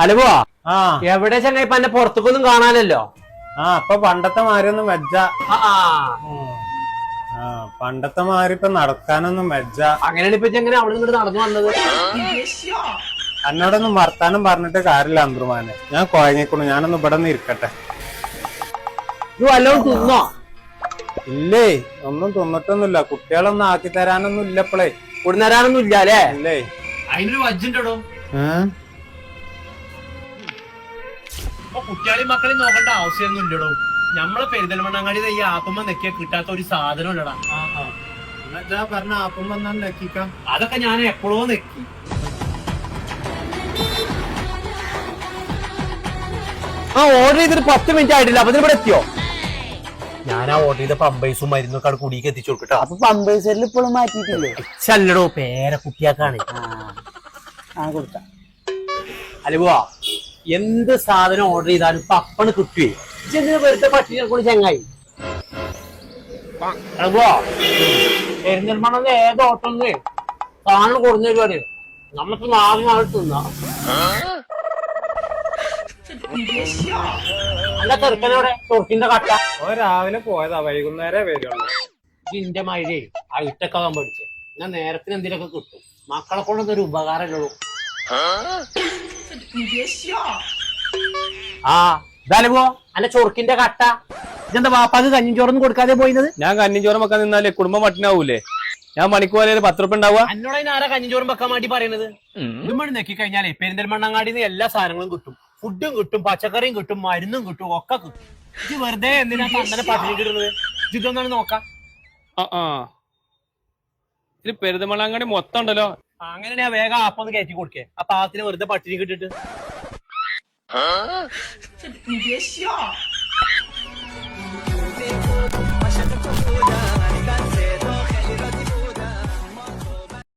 അലവോ എവിടെ ചങ്ങ ഇപ്പൊ എന്നെ പുറത്തേക്കൊന്നും കാണാനല്ലോ. അപ്പൊ പണ്ടത്തെ മാരിയൊന്നും വെജ. പണ്ടത്തെ മാരി ഇപ്പൊ നടക്കാനൊന്നും വെജ. അങ്ങനെയാണ് ഇപ്പൊ എങ്ങനെ അവിടെ നിന്ന് നടന്നു വന്നത്? എന്നോടൊന്നും വർത്താനം പറഞ്ഞിട്ട് കാര്യമില്ല അന്തർമാനെ. ഞാൻ കുഴങ്ങിക്കണു. ഞാനൊന്ന് ഇവിടെ നിന്ന് ഇരിക്കട്ടെ. വല്ലതും തിന്നോ? ഇല്ലേ, ഒന്നും തിന്നിട്ടൊന്നുമില്ല. കുട്ടികളൊന്നും ആക്കി തരാനൊന്നും ഇല്ലപ്പോളേ. കൊടുന്നരാനൊന്നും ഇല്ല അല്ലേ? ഇല്ലേ, അതിനൊരു വജ്ജുണ്ടോ? കുട്ടികളെയും മക്കളെയും നോക്കേണ്ട ആവശ്യമൊന്നും ഇല്ലടോ. നമ്മളെ പെരിന്തൽമണ്ണങ്ങാടി ഈ ആപ്പമ്മ നെക്കിയാ കിട്ടാത്ത ഒരു സാധനം ഇല്ലടാ. പറഞ്ഞ ആപ്പമ്മ നെക്കിക്കാം. അതൊക്കെ ഞാൻ എപ്പോഴോ നെക്കി. ഓർഡർ ചെയ്തിട്ട് 10 മിനിറ്റ് ആയിട്ടില്ല. അപ്പൊ ഇവിടെ എത്തിയോ? ഞാൻ ആ ഓർഡർ ചെയ്ത പമ്പേഴ്സും മരുന്നൊക്കെ അവിടെ കുടിക്ക് എത്തിച്ചു കൊടുക്കട്ടോ. അപ്പൊ പമ്പേഴ്സിൽ ഇപ്പോഴും മാറ്റിയിട്ടില്ലേ? ചല്ലടോ, പേര കുട്ടിയാക്കാണ്. കൊടുത്ത അലവോ എന്ത് സാധനം ഓർഡർ ചെയ്താലും ഇപ്പൊ അപ്പണ് കിട്ടുവേ. എന്തിനാ വെറുതെ പട്ടിനെ കൂടി ചങ്ങായി? അലവോ പെരിന്തൽമണ്ണ ഏത് ഹോട്ടലിന് സാധനം കൊടുന്നേക്കാണ്. നമുക്ക് നാളെ തിന്നാ. അല്ല ചെറുക്കനോടെ തുറക്കിന്റെ കട്ട രാവിലെ പോയതാ, വൈകുന്നേരം വരുള്ളൂ. ഇതിന്റെ മഴയെ അയിട്ടൊക്കെ പഠിച്ചേ. ഞാൻ നേരത്തിന് എന്തിനൊക്കെ കിട്ടും. മക്കളെ കൊണ്ടൊന്നും ഒരു ഉപകാരമല്ലോ. ഇതലവോ അല്ല ചൊറുക്കിന്റെ കട്ട. ഇതെന്താ വാപ്പാക്ക് കഞ്ഞിൻ ചോറൊന്നും കൊടുക്കാതെ പോയിന്നത്? ഞാൻ കഞ്ഞിൻ ചോറും വെക്കാൻ നിന്നാലേ കുടുംബം മട്ടിനാവൂലേ? ഞാൻ മണിക്ക് പോലെ 10 രൂപ ഉണ്ടാവുക. എന്നോട് ആരാ കഞ്ഞിൻ ചോറും വെക്കാൻ വേണ്ടി പറയുന്നത്? ഇതുമണി നെക്കി കഴിഞ്ഞാലേ പെരിന്തൽമണ്ണങ്ങാടിന്ന് എല്ലാ സാധനങ്ങളും കിട്ടും. ഫുഡും കിട്ടും, പച്ചക്കറിയും കിട്ടും, മരുന്നും കിട്ടും, ഒക്കെ കിട്ടും. ഇത് വെറുതെ എന്തിനാ തന്നെ പട്ടിണി കിട്ടുന്നത്? ഇതൊന്നാണ് നോക്കാം. ഇത് പെരിന്തൽമണ്ണങ്ങാടി മൊത്തം ഉണ്ടല്ലോ. അങ്ങനെ ഞാൻ വേഗം ആപ്പൊന്ന് കയറ്റി കൊടുക്കേ. ആ പാവത്തിന് വെറുതെ പട്ടിണി കിട്ടിട്ട്.